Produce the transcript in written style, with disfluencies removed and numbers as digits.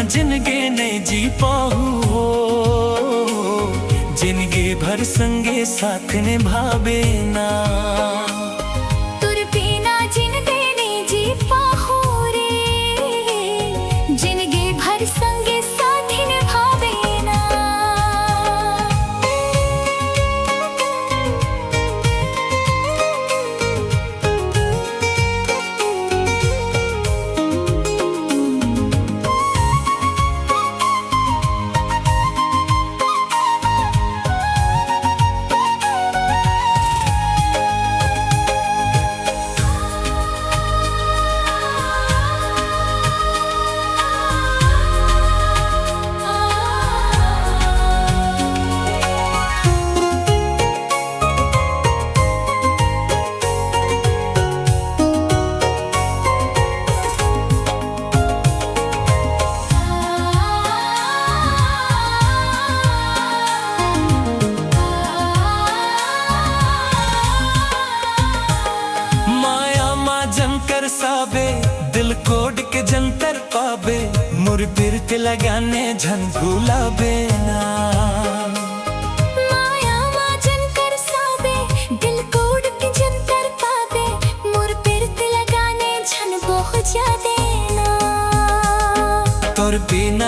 जिनगे नहीं जी पाऊँ, जिनगे भर संगे साथ निभावे ना। तुर बिना जिनगे नहीं जी पाऊँ रे, जिनगे भर संगे साथ निभावे ना। साबे दिल कोड के जंतर पाबे, मुर बिरत लगाने झन भूलाबे ना। माया माजन कर साबे दिल कोड के जंतर पाबे, मुर बिरत लगाने झन बहु जा देना। तोर बिना